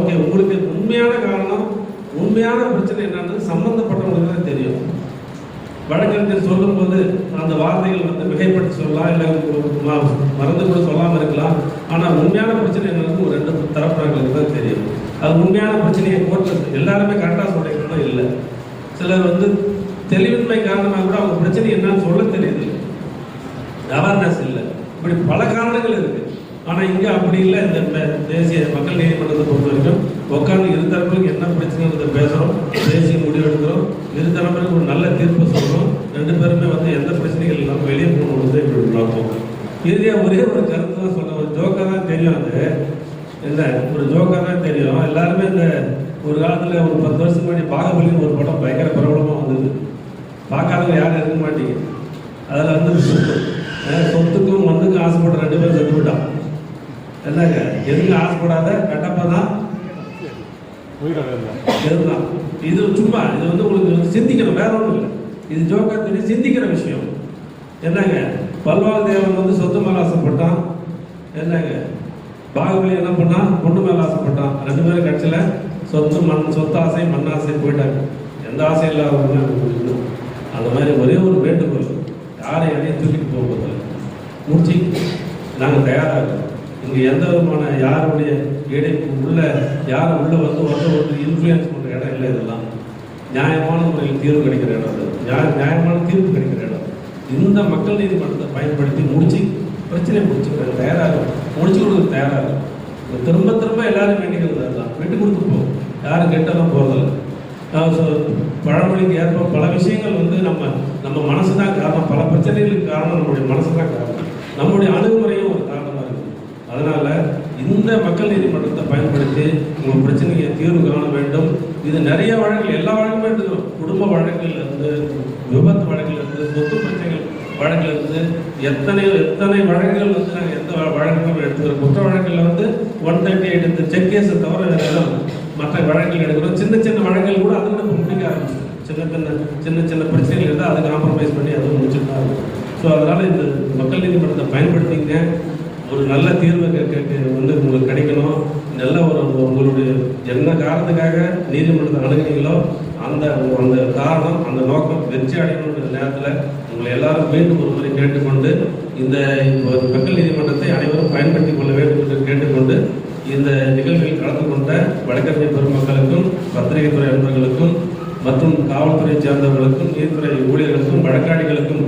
Okay, உங்களுக்கு உண்மையான காரணம், உண்மையான பிரச்சனை என்னன்னு சம்பந்தப்பட்டவங்களுக்கு தான் தெரியும். வழக்கறிஞர் சொல்லும்போது அந்த வார்த்தைகள் வந்து மிகைப்படுத்தி சொல்லலாம், இல்லை மறந்து கூட சொல்லாமல் இருக்கலாம். ஆனால் உண்மையான பிரச்சனை என்னன்னு ஒரு 2 தரப்பினர்களுக்கு தான் தெரியும். அது உண்மையான பிரச்சனையை கோர்ட்டில் எல்லாருமே கரெக்டாக சொல்லிக்கணும் இல்லை. சிலர் வந்து தெளிவின்மை காரணமாக கூட அவங்க பிரச்சனை என்னன்னு சொல்ல தெரியுது, அவேர்னஸ் இல்லை. இப்படி பல காரணங்கள் இருக்கு. ஆனால் இங்கே அப்படி இல்லை. இந்த தேசிய மக்கள் நீதிமன்றத்தை பொறுத்த வரைக்கும் உட்காந்து இருதரப்புக்கு என்ன பிரச்சனைன்றதை பேசுகிறோம், பேசி முடிவெடுக்கிறோம், இருதரப்புக்கு ஒரு நல்ல தீர்ப்பு சொல்கிறோம். 2 பேருமே வந்து எந்த பிரச்சனைகள் இல்லாமல் வெளியே போகணுன்னு இப்படி பார்ப்போம். இறுதியாக ஒரே ஒரு கருத்து தான் சொல்ல, ஒரு ஜோக்காக தான் தெரியும். அது இல்லை, ஒரு ஜோக்காக தான் தெரியும். எல்லாருமே இந்த ஒரு காலத்தில் ஒரு 10 வருஷத்துக்கு முன்னாடி பாகுபலின்னு ஒரு படம் பயங்கர பிரபலமாக வந்தது. பார்க்காதவங்க யாரும் இருக்க மாட்டீங்க. அதில் வந்து சொத்துக்கும் மண்ணுக்கும் ஆசைப்பட்ட 2 பேரும் செத்து விட்டான். என்னங்க, எதுக்கு ஆசைப்படாத கட்டப்பா தான் இதுதான். இது சும்மா இது வந்து உங்களுக்கு சிந்திக்கணும், வேற ஒன்றும் இல்லை. இது ஜோக்கா தெரியும், சிந்திக்கிற விஷயம். என்னங்க, பல்வாள் தேவன் வந்து சொத்து மேலே ஆசைப்பட்டான். என்னங்க, பாகுபலி என்ன பண்ணா, பொண்ணு மேலே ஆசைப்பட்டான். 2 பேரும் கட்சியில் சொத்து ஆசை மண் ஆசை போயிட்டாங்க. எந்த ஆசையும் இல்லாதவங்க. அந்த மாதிரி ஒரே ஒரு வேண்டுகோள், யாரை யாரையும் தூக்கிட்டு போகும்போது முடிச்சு நாங்கள் தயாராக இருக்கோம். இங்கே எந்த விதமான யாருடைய இடைப்பு உள்ள யாரும் உள்ள வந்து ஒருத்தர் இன்ஃப்ளூயன்ஸ் பண்ணுற இடம் இல்லை. இதெல்லாம் நியாயமான முறையில் தீர்வு கிடைக்கிற இடம். அது நியாயமான தீர்வு கிடைக்கிற இடம். இந்த மக்கள் நீதிமன்றத்தை பயன்படுத்தி முடிச்சு பிரச்சனையை முடிச்சுக்கிறாங்க, தயாராக முடிச்சு கொடுக்க தயாராக இருக்கும். திரும்ப திரும்ப எல்லாரும் வேண்டிக்கிறது அதுதான், விட்டு கொடுத்து போகும். யாரும் கெட்டெல்லாம் போகிறதில்ல. பழமொழிக்கு ஏற்ப பல விஷயங்கள் வந்து நம்ம மனசு தான் காரணம். பல பிரச்சனைகளுக்கு காரணம் நம்முடைய மனசு தான் காரணம். நம்முடைய அணுகுமுறையும் ஒரு காரணமாக இருக்குது. அதனால இந்த மக்கள் நீதிமன்றத்தை பயன்படுத்தி உங்கள் பிரச்சனையை தீர்வு காண வேண்டும். இது நிறைய வழக்குகள், எல்லா வழக்குமே எடுத்துக்கிறோம். குடும்ப வழக்கில் இருந்து, விபத்து வழக்கில் இருந்து, சொத்து பிரச்சனைகள் வழக்கில் இருந்து, எத்தனை வழக்குகள் வந்து நாங்கள் எந்த வழக்குகளும் எடுத்துக்கிறோம். குற்ற வழக்கில் வந்து 138 இந்த செக் கேஸை தவிர மற்ற வழக்குகள் எடுக்கிறோம். சின்ன சின்ன வழக்குகள் கூட அது கூட முடிக்க ஆரம்பிச்சு. சின்ன சின்ன பிரச்சனைகள் இருந்தால் அதை காம்ப்ரமைஸ் பண்ணி அதுவும் முடிச்சுட்டு தான் இருக்கும். ஸோ அதனால் இந்த மக்கள் நீதிமன்றத்தை பயன்படுத்திங்க. ஒரு நல்ல தீர்வு வந்து உங்களுக்கு கிடைக்கணும். நல்ல ஒரு உங்களுடைய என்ன காரணத்துக்காக நீதிமன்றத்தை அணுகுனீங்களோ அந்த காரணம், அந்த நோக்கம் வெற்றி அடையணுன்ற நேரத்தில் உங்களை எல்லாரும் மீண்டும் ஒரு முறை கேட்டுக்கொண்டு இந்த மக்கள் நீதிமன்றத்தை அனைவரும் பயன்படுத்திக் கொள்ள வேண்டும் என்று கேட்டுக்கொண்டு இந்த நிகழ்வில் கலந்து கொண்ட வழக்கறிஞர் பெருமக்களுக்கும், பத்திரிகை துறை நண்பர்களுக்கும் மற்றும் காவல்துறை சேர்ந்தவர்களுக்கும், நீதித்துறை ஊழியர்களுக்கும், வழக்காடிகளுக்கும்